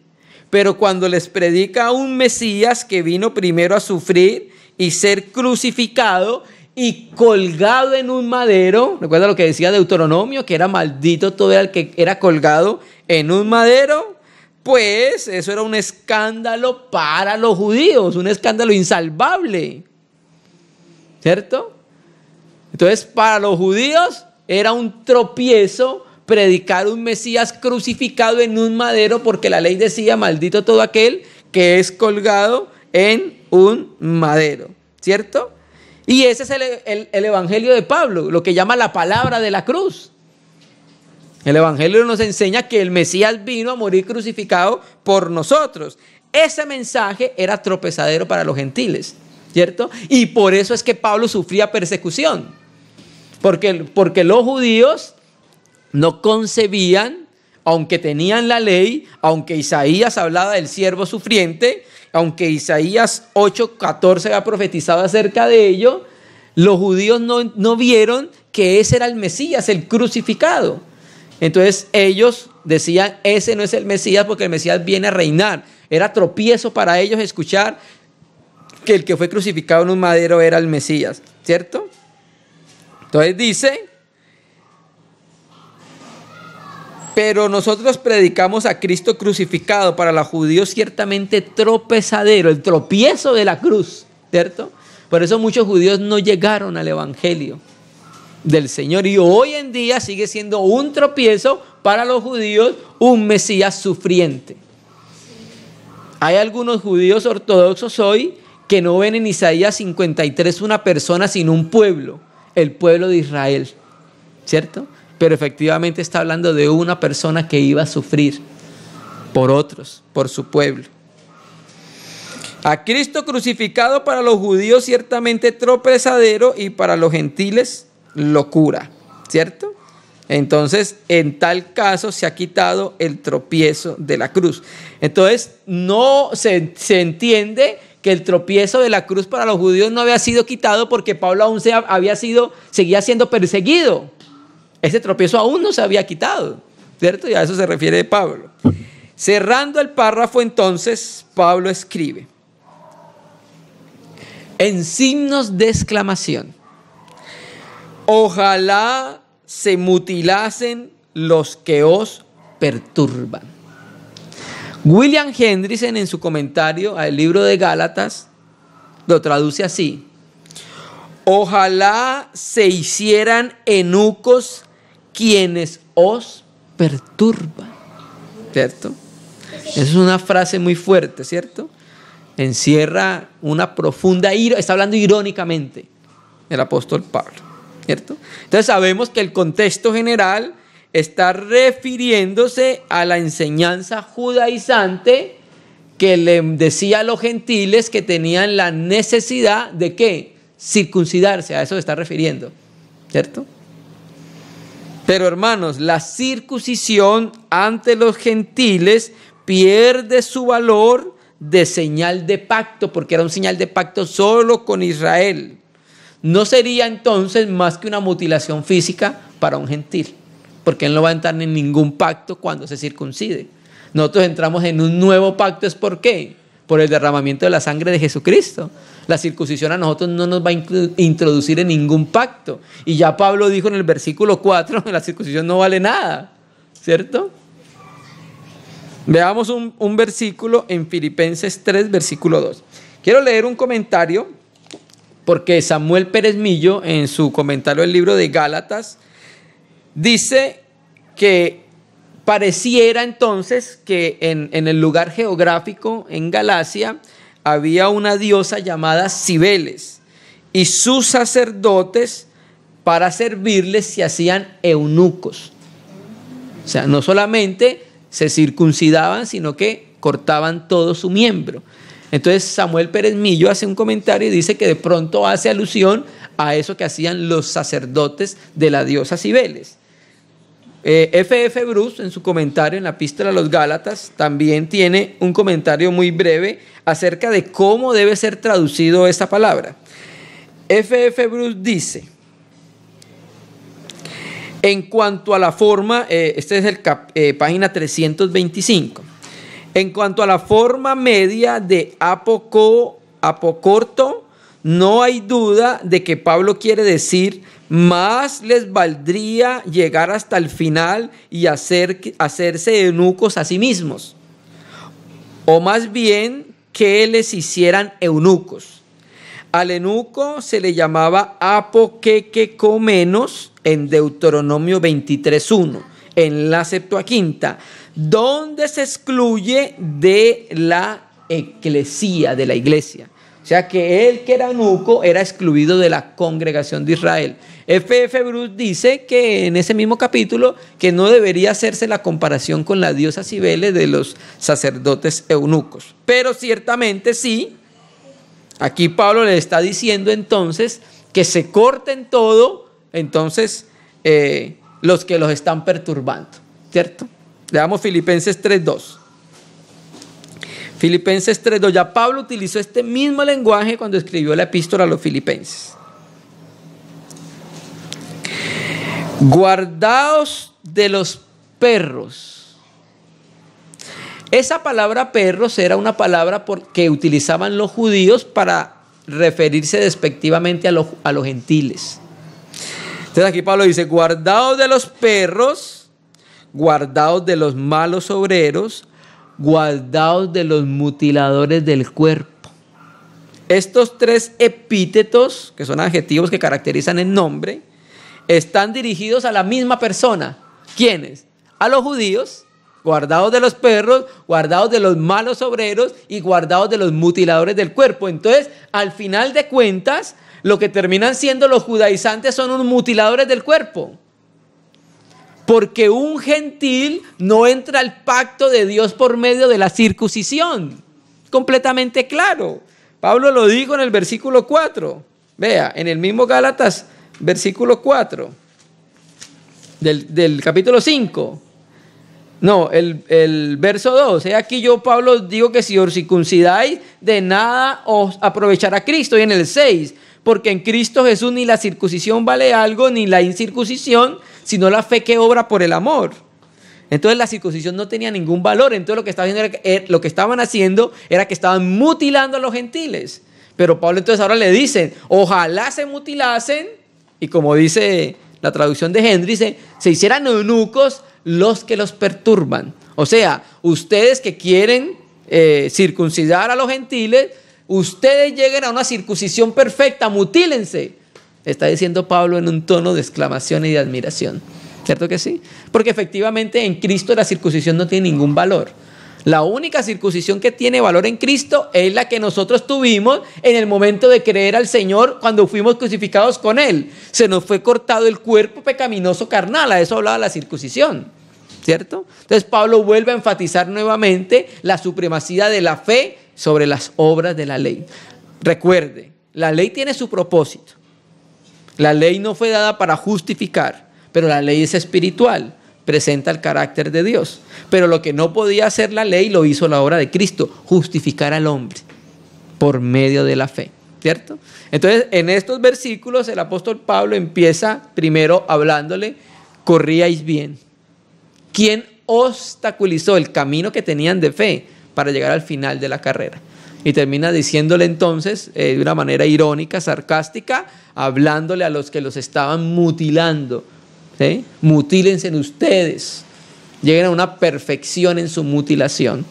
pero cuando les predica un Mesías que vino primero a sufrir y ser crucificado y colgado en un madero, recuerda lo que decía Deuteronomio, que era maldito todo el que era colgado en un madero, pues eso era un escándalo para los judíos, un escándalo insalvable, ¿cierto? Entonces para los judíos era un tropiezo predicar un Mesías crucificado en un madero, porque la ley decía maldito todo aquel que es colgado en un madero, ¿cierto? Y ese es el evangelio de Pablo, lo que llama la palabra de la cruz. El evangelio nos enseña que el Mesías vino a morir crucificado por nosotros. Ese mensaje era tropezadero para los gentiles, ¿cierto? Y por eso es que Pablo sufría persecución. Porque los judíos no concebían, aunque tenían la ley, aunque Isaías hablaba del siervo sufriente, aunque Isaías 8:14 había profetizado acerca de ello, los judíos no vieron que ese era el Mesías, el crucificado. Entonces ellos decían, ese no es el Mesías, porque el Mesías viene a reinar. Era tropiezo para ellos escuchar que el que fue crucificado en un madero era el Mesías, ¿cierto? Entonces dice: pero nosotros predicamos a Cristo crucificado, para los judíos ciertamente tropezadero, el tropiezo de la cruz, ¿cierto? Por eso muchos judíos no llegaron al evangelio del Señor, y hoy en día sigue siendo un tropiezo para los judíos un Mesías sufriente. Hay algunos judíos ortodoxos hoy que no ven en Isaías 53 una persona, sino un pueblo, el pueblo de Israel, ¿cierto? Pero efectivamente está hablando de una persona que iba a sufrir por otros, por su pueblo. A Cristo crucificado para los judíos ciertamente tropezadero y para los gentiles locura, ¿cierto? Entonces, en tal caso se ha quitado el tropiezo de la cruz. Entonces, no se entiende que el tropiezo de la cruz para los judíos no había sido quitado porque Pablo aún seguía siendo perseguido. Ese tropiezo aún no se había quitado, ¿cierto? Y a eso se refiere Pablo. Cerrando el párrafo, entonces, Pablo escribe en signos de exclamación: ojalá se mutilasen los que os perturban. William Hendrickson, en su comentario al libro de Gálatas, lo traduce así: ojalá se hicieran eunucos quienes os perturban, ¿cierto? Esa es una frase muy fuerte, ¿cierto? Encierra una profunda ira, está hablando irónicamente el apóstol Pablo, ¿cierto? Entonces sabemos que el contexto general está refiriéndose a la enseñanza judaizante que le decía a los gentiles que tenían la necesidad de ¿qué? Circuncidarse, a eso se está refiriendo, ¿cierto? Pero hermanos, la circuncisión ante los gentiles pierde su valor de señal de pacto, porque era un señal de pacto solo con Israel. No sería entonces más que una mutilación física para un gentil, porque él no va a entrar en ningún pacto cuando se circuncide. Nosotros entramos en un nuevo pacto, ¿es por qué? Por el derramamiento de la sangre de Jesucristo. La circuncisión a nosotros no nos va a introducir en ningún pacto. Y ya Pablo dijo en el versículo 4, la circuncisión no vale nada, ¿cierto? Veamos un versículo en Filipenses 3, versículo 2. Quiero leer un comentario, porque Samuel Pérez Millo, en su comentario del libro de Gálatas, dice que pareciera entonces que en el lugar geográfico, en Galacia, había una diosa llamada Cibeles, y sus sacerdotes para servirles se hacían eunucos. O sea, no solamente se circuncidaban, sino que cortaban todo su miembro. Entonces Samuel Pérez Millo hace un comentario y dice que de pronto hace alusión a eso que hacían los sacerdotes de la diosa Cibeles. F.F. Bruce, en su comentario en la Epístola a los Gálatas, también tiene un comentario muy breve acerca de cómo debe ser traducido esta palabra. F.F. Bruce dice: en cuanto a la forma, este es página 325. En cuanto a la forma media de apocorto, no hay duda de que Pablo quiere decir: más les valdría llegar hasta el final y hacerse eunucos a sí mismos, o más bien que les hicieran eunucos. Al eunuco se le llamaba apoquequecomenos en Deuteronomio 23:1, en la Septuaginta, donde se excluye de la eclesía, de la iglesia. O sea que él que era eunuco era excluido de la congregación de Israel. F.F. Bruce dice que en ese mismo capítulo que no debería hacerse la comparación con la diosa Cibeles de los sacerdotes eunucos. Pero ciertamente sí, aquí Pablo le está diciendo entonces que se corten todo, entonces los que los están perturbando, ¿cierto? Leamos Filipenses 3:2. Filipenses 3:2, ya Pablo utilizó este mismo lenguaje cuando escribió la epístola a los filipenses. Guardaos de los perros. Esa palabra perros era una palabra que utilizaban los judíos para referirse despectivamente a los gentiles. Entonces aquí Pablo dice: guardaos de los perros, guardaos de los malos obreros, guardaos de los mutiladores del cuerpo. Estos tres epítetos, que son adjetivos que caracterizan el nombre, están dirigidos a la misma persona. ¿Quiénes? A los judíos guardaos de los perros, guardaos de los malos obreros y guardaos de los mutiladores del cuerpo. Entonces, al final de cuentas, lo que terminan siendo los judaizantes son unos mutiladores del cuerpo. Porque un gentil no entra al pacto de Dios por medio de la circuncisión. Completamente claro. Pablo lo dijo en el versículo 4. Vea, en el mismo Gálatas, versículo 4 del capítulo 5. No, el verso 2. Aquí yo, Pablo, digo que si os circuncidáis, de nada os aprovechará Cristo. Y en el 6, porque en Cristo Jesús ni la circuncisión vale algo, ni la incircuncisión, sino la fe que obra por el amor. Entonces la circuncisión no tenía ningún valor. Entonces lo que estaban haciendo era que estaban mutilando a los gentiles. Pero Pablo entonces ahora le dice, ojalá se mutilasen, y como dice la traducción de Henry, se hicieran eunucos los que los perturban. O sea, ustedes que quieren circuncidar a los gentiles, ustedes lleguen a una circuncisión perfecta, mutílense. Está diciendo Pablo en un tono de exclamación y de admiración. ¿Cierto que sí? Porque efectivamente en Cristo la circuncisión no tiene ningún valor. La única circuncisión que tiene valor en Cristo es la que nosotros tuvimos en el momento de creer al Señor cuando fuimos crucificados con Él. Se nos fue cortado el cuerpo pecaminoso carnal, a eso hablaba la circuncisión, ¿cierto? Entonces Pablo vuelve a enfatizar nuevamente la supremacía de la fe sobre las obras de la ley. Recuerde, la ley tiene su propósito. La ley no fue dada para justificar, pero la ley es espiritual. Presenta el carácter de Dios. Pero lo que no podía hacer la ley lo hizo la obra de Cristo, justificar al hombre por medio de la fe, ¿cierto? Entonces, en estos versículos el apóstol Pablo empieza primero hablándole, corríais bien. ¿Quién obstaculizó el camino que tenían de fe para llegar al final de la carrera? Y termina diciéndole entonces, de una manera irónica, sarcástica, hablándole a los que los estaban mutilando. ¿Sí? Mutílense ustedes, lleguen a una perfección en su mutilación,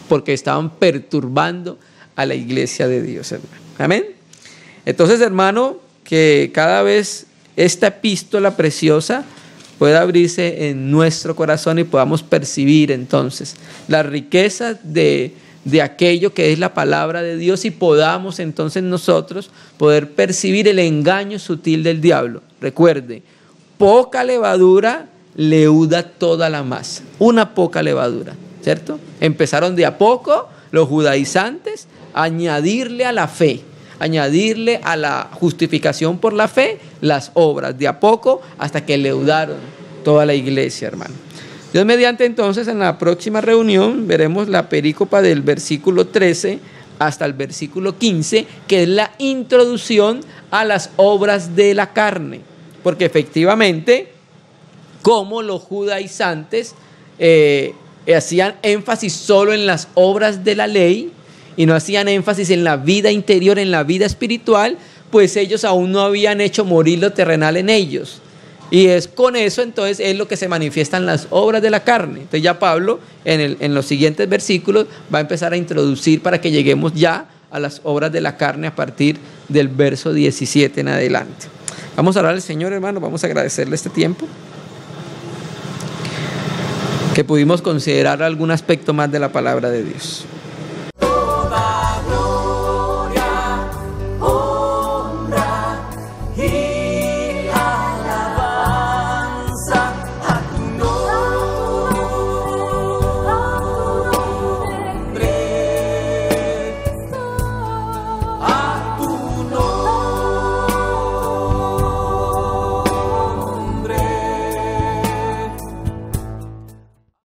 porque estaban perturbando a la iglesia de Dios, hermano. Amén. Entonces, hermano, que cada vez esta epístola preciosa pueda abrirse en nuestro corazón y podamos percibir entonces la riqueza de aquello que es la palabra de Dios, y podamos entonces nosotros poder percibir el engaño sutil del diablo. Recuerde, poca levadura leuda toda la masa. Una poca levadura, ¿cierto? Empezaron de a poco los judaizantes a añadirle a la fe, añadirle a la justificación por la fe las obras, de a poco hasta que leudaron toda la iglesia, hermano. Dios mediante, entonces, en la próxima reunión veremos la perícopa del versículo 13 hasta el versículo 15, que es la introducción a las obras de la carne. Porque efectivamente, como los judaizantes hacían énfasis solo en las obras de la ley y no hacían énfasis en la vida interior, en la vida espiritual, pues ellos aún no habían hecho morir lo terrenal en ellos. Y es con eso entonces es lo que se manifiestan las obras de la carne. Entonces ya Pablo en los siguientes versículos va a empezar a introducir para que lleguemos ya a las obras de la carne a partir del verso 17 en adelante. Vamos a orar al Señor, hermano, vamos a agradecerle este tiempo, que pudimos considerar algún aspecto más de la palabra de Dios.